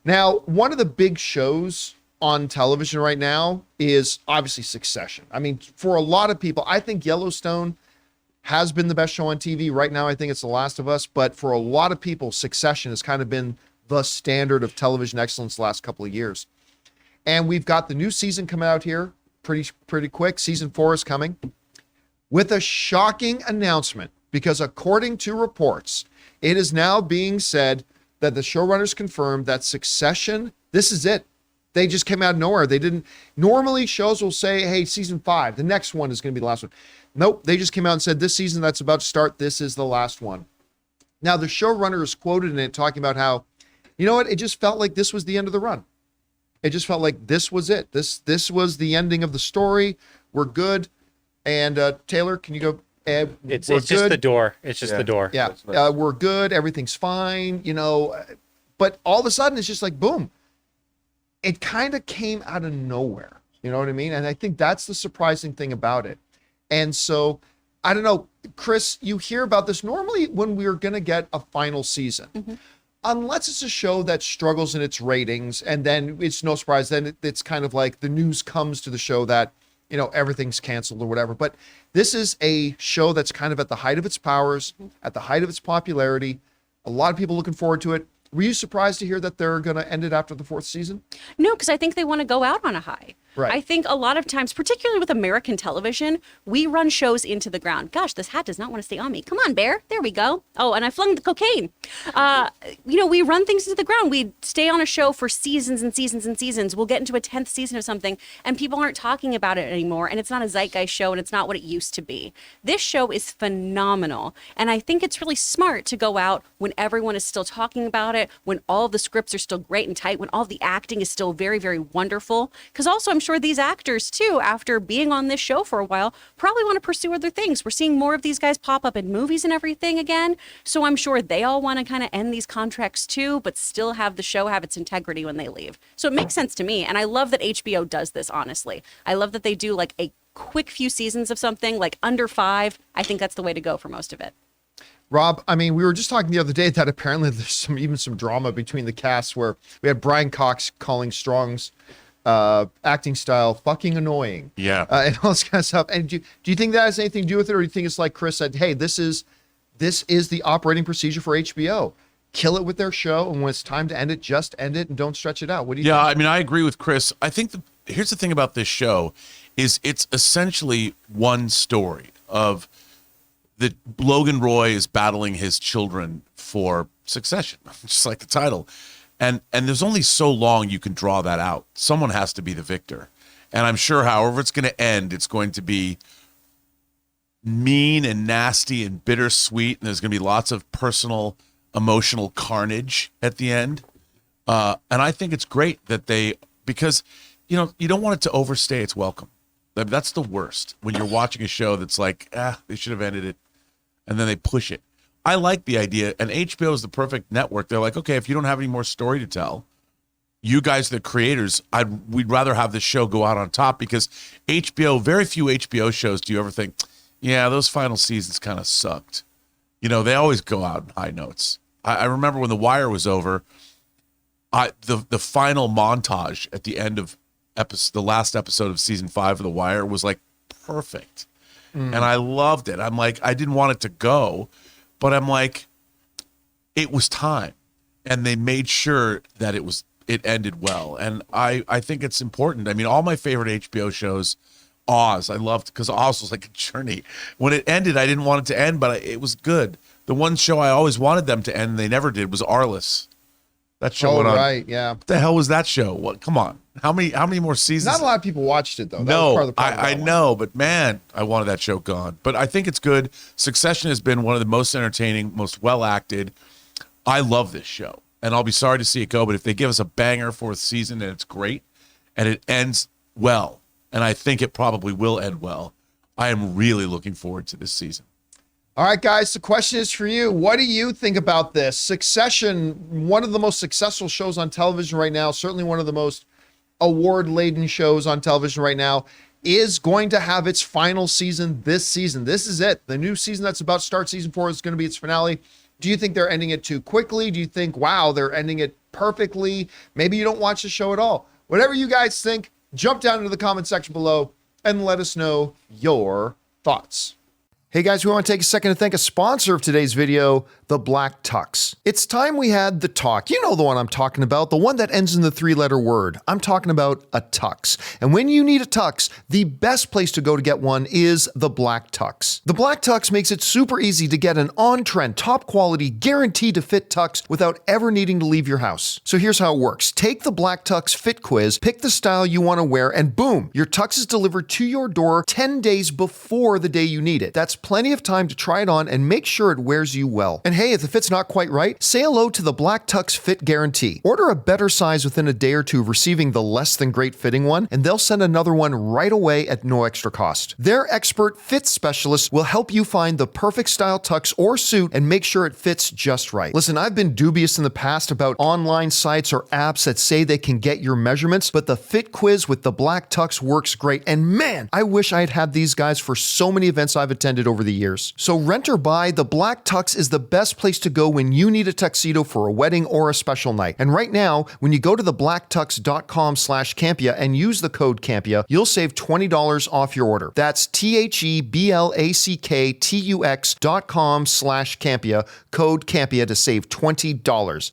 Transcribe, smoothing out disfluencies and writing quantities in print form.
Now, one of the big shows on television right now is obviously Succession. I mean, for a lot of people, I think Yellowstone has been the best show on TV. Right now, I think it's The Last of Us. But for a lot of people, Succession has kind of been the standard of television excellence the last couple of years. And we've got the new season coming out here pretty quick. Season 4 is coming with a shocking announcement, because according to reports, it is now being said that the showrunners confirmed that Succession, this is it. They just came out of nowhere. They didn't. Normally, shows will say, hey, season 5, the next one is going to be the last one. Nope, they just came out and said, this season that's about to start, this is the last one. Now, the showrunner is quoted in it talking about how, you know what, it just felt like this was the end of the run. It just felt like this was it. This was the ending of the story. We're good. And Taylor, can you go? It's just the door. It's just the door. Yeah, we're good. Everything's fine. You know, but all of a sudden, it's just like boom. It kind of came out of nowhere. You know what I mean? And I think that's the surprising thing about it. And so, I don't know, Chris, you hear about this normally when we're going to get a final season. Mm-hmm. Unless it's a show that struggles in its ratings, and then it's no surprise, then it's kind of like the news comes to the show that, you know, everything's canceled or whatever. But this is a show that's kind of at the height of its powers, at the height of its popularity. A lot of people looking forward to it. Were you surprised to hear that they're going to end it after the 4th season? No, because I think they want to go out on a high. Right. I think a lot of times, particularly with American television, we run shows into the ground. Gosh, this hat does not want to stay on me. Come on, Bear. There we go. Oh, and I flung the cocaine. We run things into the ground. We stay on a show for seasons and seasons and seasons. We'll get into a 10th season of something, and people aren't talking about it anymore, and it's not a zeitgeist show, and it's not what it used to be. This show is phenomenal, and I think it's really smart to go out when everyone is still talking about it, when all of the scripts are still great and tight, when all of the acting is still very, very wonderful. Because also, I'm sure these actors too, after being on this show for a while, probably want to pursue other things. We're seeing more of these guys pop up in movies and everything again. So I'm sure they all want to kind of end these contracts too, but still have the show have its integrity when they leave. So it makes sense to me. And I love that HBO does this, honestly. I love that they do like a quick few seasons of something, like under 5. I think that's the way to go for most of it. Rob, I mean, we were just talking the other day that apparently there's even some drama between the casts where we had Brian Cox calling Strong's acting style fucking annoying. Yeah. And all this kind of stuff. And do you think that has anything to do with it, or do you think it's like Chris said, hey, this is the operating procedure for HBO. Kill it with their show, and when it's time to end it, just end it and don't stretch it out. What do you think? Yeah, I mean, I agree with Chris. I think here's the thing about this show is it's essentially one story of that Logan Roy is battling his children for succession, just like the title. And there's only so long you can draw that out. Someone has to be the victor. And I'm sure however it's going to end, it's going to be mean and nasty and bittersweet. And there's going to be lots of personal, emotional carnage at the end. And I think it's great that because, you know, you don't want it to overstay its welcome. That's the worst when you're watching a show that's like, they should have ended it. And then they push it. I like the idea, and HBO is the perfect network. They're like, okay, if you don't have any more story to tell, you guys, the creators, we'd rather have this show go out on top, because HBO, very few HBO shows do you ever think, yeah, those final seasons kind of sucked. You know, they always go out in high notes. I remember when The Wire was over, the final montage at the end of the last episode of season 5 of The Wire was like perfect. And I loved it. I'm like, I didn't want it to go, but I'm like, it was time. And they made sure that it ended well. And I think it's important. I mean, all my favorite HBO shows, Oz, I loved, because Oz was like a journey. When it ended, I didn't want it to end, but it was good. The one show I always wanted them to end, and they never did, was Arliss. That show went on. Right, yeah. What the hell was that show? What? Come on. How many more seasons? Not a lot of people watched it, though. That was No, part of the problem. I know, but man, I wanted that show gone. But I think it's good. Succession has been one of the most entertaining, most well-acted. I love this show, and I'll be sorry to see it go, but if they give us a banger 4th season and it's great, and it ends well, and I think it probably will end well, I am really looking forward to this season. All right, guys, the question is for you. What do you think about this? Succession, one of the most successful shows on television right now, certainly one of the most award-laden shows on television right now, is going to have its final season this season. This is it. The new season that's about to start, season 4, is going to be its finale. Do you think they're ending it too quickly? Do you think, wow, they're ending it perfectly? Maybe you don't watch the show at all. Whatever you guys think, jump down into the comment section below and let us know your thoughts. Hey guys, we want to take a second to thank a sponsor of today's video, the Black Tux. It's time we had the talk. You know the one I'm talking about, the one that ends in the 3-letter word. I'm talking about a tux. And when you need a tux, the best place to go to get one is the Black Tux. The Black Tux makes it super easy to get an on-trend, top quality, guaranteed to fit tux without ever needing to leave your house. So here's how it works. Take the Black Tux fit quiz, pick the style you want to wear, and boom, your tux is delivered to your door 10 days before the day you need it. That's plenty of time to try it on and make sure it wears you well. And hey, if the fit's not quite right, say hello to the Black Tux Fit Guarantee. Order a better size within a day or two of receiving the less than great fitting one, and they'll send another one right away at no extra cost. Their expert fit specialist will help you find the perfect style tux or suit and make sure it fits just right. Listen, I've been dubious in the past about online sites or apps that say they can get your measurements, but the fit quiz with the Black Tux works great. And man, I wish I had had these guys for so many events I've attended over the years. So rent or buy, the Black Tux is the best place to go when you need a tuxedo for a wedding or a special night. And right now, when you go to theblacktux.com/Campea and use the code Campea, you'll save $20 off your order. That's TheBlackTux.com/Campea, code Campea to save $20.